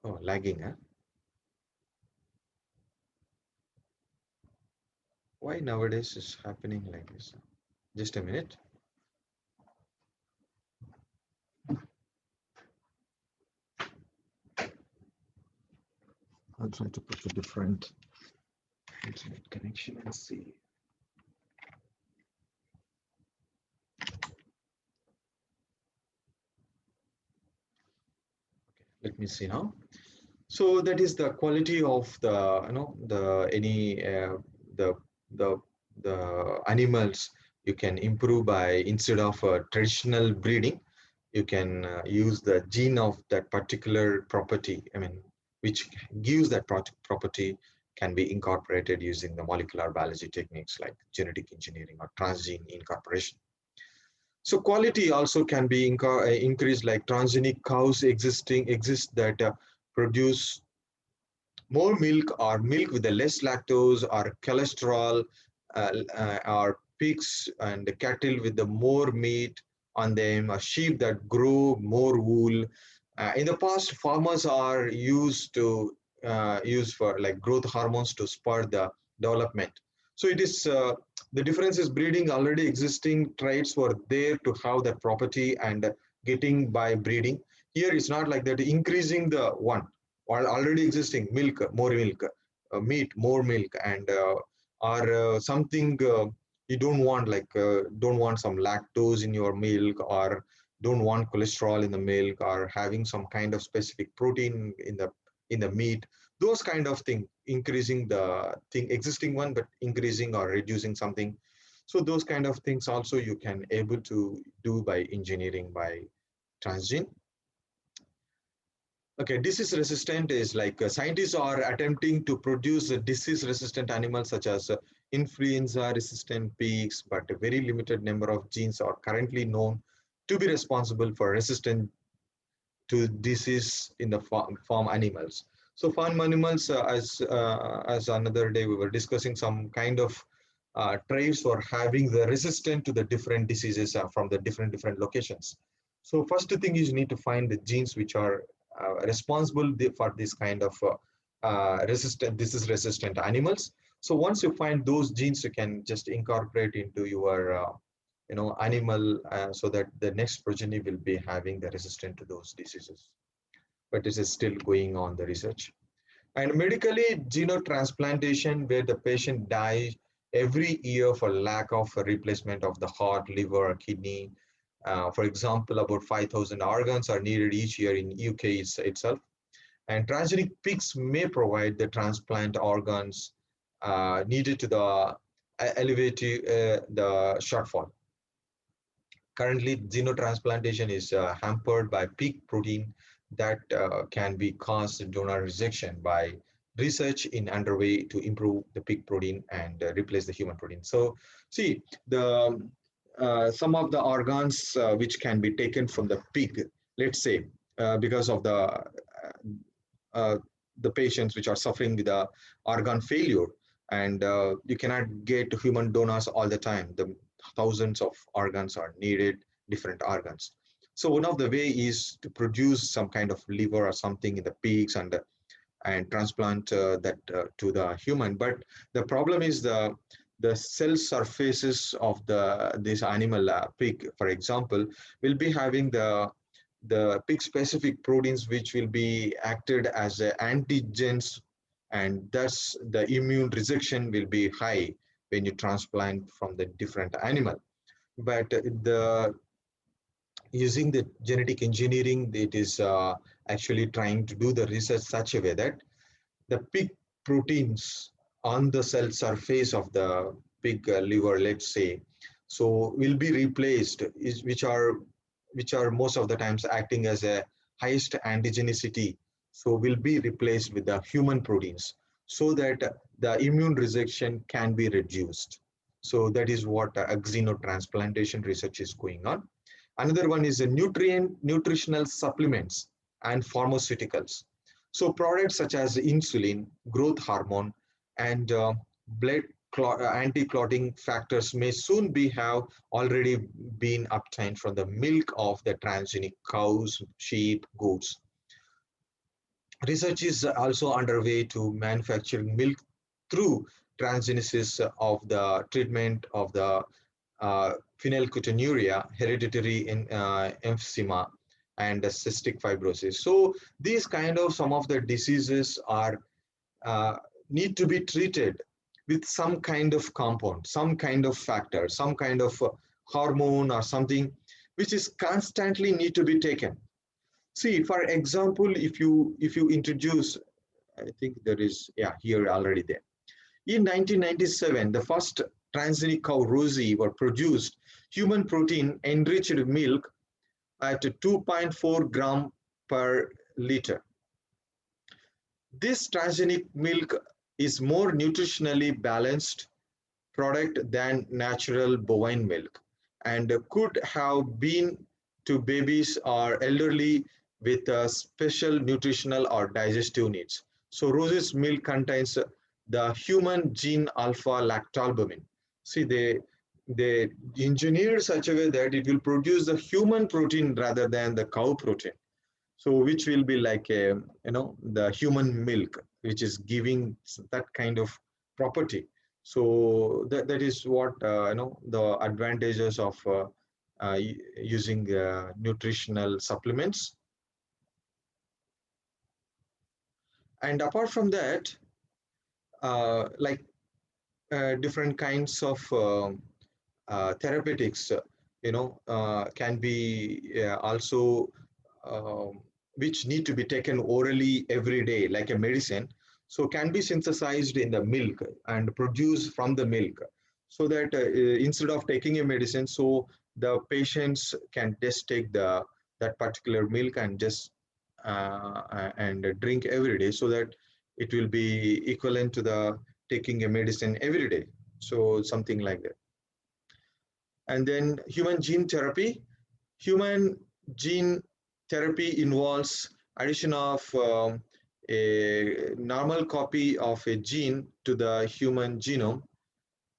Oh, lagging, huh? Why nowadays is happening like this? Just a minute. I'll try to put a different internet connection and see. Let me see now. So that is the quality of the the any the the the animals you can improve by instead of traditional breeding you can use the gene of that particular property. I mean, which gives that property can be incorporated using the molecular biology techniques like genetic engineering or transgene incorporation. So quality also can be increased, like transgenic cows exist that produce more milk or milk with the less lactose or cholesterol, or pigs and the cattle with the more meat on them, or sheep that grow more wool. In the past, farmers are used to use for like growth hormones to spur the development. So it is the difference is breeding already existing traits were there to have that property and getting by breeding. Here it's not like that, increasing the one while already existing milk, more milk, meat, more milk, and or something you don't want, like don't want some lactose in your milk, or don't want cholesterol in the milk, or having some kind of specific protein in the meat. Those kind of thing, increasing the thing existing one, but increasing or reducing something. So those kind of things also you can able to do by engineering by transgene. Okay, disease resistant is like scientists are attempting to produce a disease resistant animals such as influenza resistant pigs, but a very limited number of genes are currently known to be responsible for resistant to disease in the farm animals. So farm animals, as another day we were discussing some kind of traits for having the resistant to the different diseases from the different locations. So first thing is you need to find the genes which are responsible for this kind of resistant disease resistant animals. So once you find those genes, you can just incorporate into your animal, so that the next progeny will be having the resistant to those diseases. But this is still going on the research. And medically, xenotransplantation, where the patient dies every year for lack of a replacement of the heart, liver, or kidney. For example, about 5,000 organs are needed each year in UK itself. And transgenic pigs may provide the transplant organs needed to the elevate the shortfall. Currently, xenotransplantation is hampered by pig protein that can be caused donor rejection by research in underway to improve the pig protein and replace the human protein. So, see, the some of the organs which can be taken from the pig, let's say, because of uh, the patients which are suffering with the organ failure, and you cannot get human donors all the time. The thousands of organs are needed, different organs. So one of the way is to produce some kind of liver or something in the pigs and transplant that to the human. But the problem is the cell surfaces of this animal, pig, for example, will be having the pig specific proteins which will be acted as antigens, and thus the immune rejection will be high when you transplant from the different animal. But the using the genetic engineering, it is actually trying to do the research such a way that the pig proteins on the cell surface of the pig liver, let's say, so will be replaced, which are most of the times acting as a highest antigenicity, so will be replaced with the human proteins, so that the immune rejection can be reduced. So that is what xenotransplantation research is going on. Another one is the nutritional supplements and pharmaceuticals. So products such as insulin, growth hormone, and blood anti-clotting factors may soon be have already been obtained from the milk of the transgenic cows, sheep, goats. Research is also underway to manufacturing milk through transgenesis of the treatment of the phenylketonuria, hereditary emphysema, and cystic fibrosis. So these kind of some of the diseases are uh, need to be treated with some kind of compound, some kind of factor, some kind of hormone or something which is constantly need to be taken. See, for example, if you introduce, I think there is, yeah, here already there. In 1997, the first transgenic cow Rosie were produced human protein enriched milk at 2.4 gram per liter. This transgenic milk is more nutritionally balanced product than natural bovine milk and could have been to babies or elderly with special nutritional or digestive needs. So Rose's milk contains the human gene alpha lactalbumin. See, they engineered such a way that it will produce the human protein rather than the cow protein. So which will be like a, the human milk which is giving that kind of property. So that is what the advantages of using nutritional supplements. And apart from that, like different kinds of therapeutics can be also um, which need to be taken orally every day like a medicine, so can be synthesized in the milk and produced from the milk, so that instead of taking a medicine, so the patients can just take that particular milk and just and drink every day, so that it will be equivalent to the taking a medicine every day, so something like that. And then human gene therapy. Human gene therapy involves addition of a normal copy of a gene to the human genome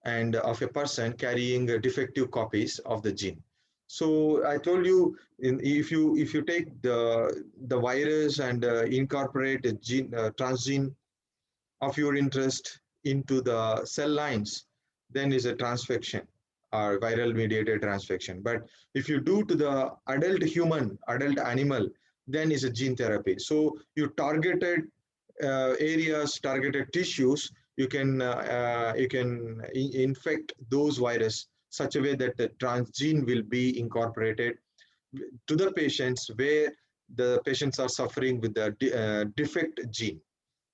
and of a person carrying defective copies of the gene. So I told you, if you take the virus and incorporate a gene transgene of your interest into the cell lines, then is a transfection or viral mediated transfection. But if you do to the adult human, adult animal, then is a gene therapy. So you targeted areas, targeted tissues, you can infect those virus such a way that the transgene will be incorporated to the patients where the patients are suffering with the defect gene.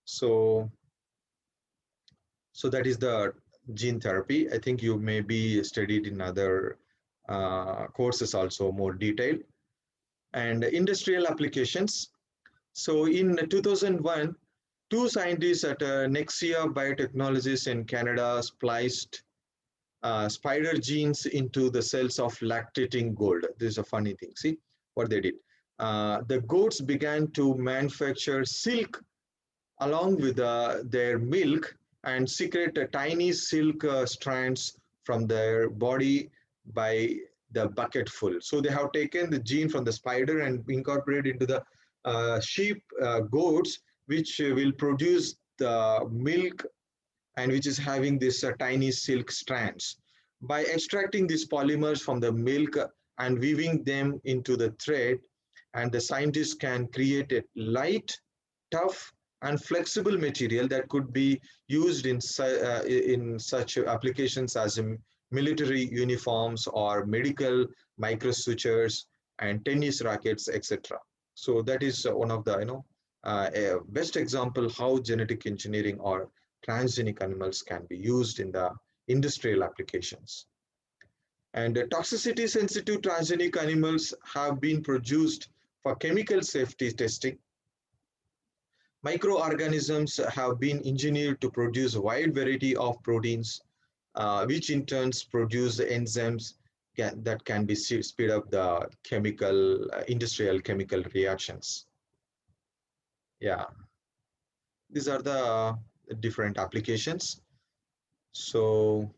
So so that is the gene therapy. I think you may be studied in other courses also more detailed. And industrial applications. So in 2001, two scientists at Nexia Biotechnologies in Canada spliced spider genes into the cells of lactating goat. This is a funny thing. See what they did. The goats began to manufacture silk along with their milk and secrete tiny silk strands from their body by the bucket full. So they have taken the gene from the spider and incorporated into the sheep goats, which will produce the milk and which is having this tiny silk strands. By extracting these polymers from the milk and weaving them into the thread, and the scientists can create a light, tough, and flexible material that could be used in such applications as military uniforms or medical microsutures and tennis rackets, etc. So that is one of the best example how genetic engineering or transgenic animals can be used in the industrial applications. And toxicity sensitive transgenic animals have been produced for chemical safety testing. Microorganisms have been engineered to produce a wide variety of proteins, which in turns produce enzymes that can be speed up the chemical, industrial chemical reactions. Yeah, these are the different applications. So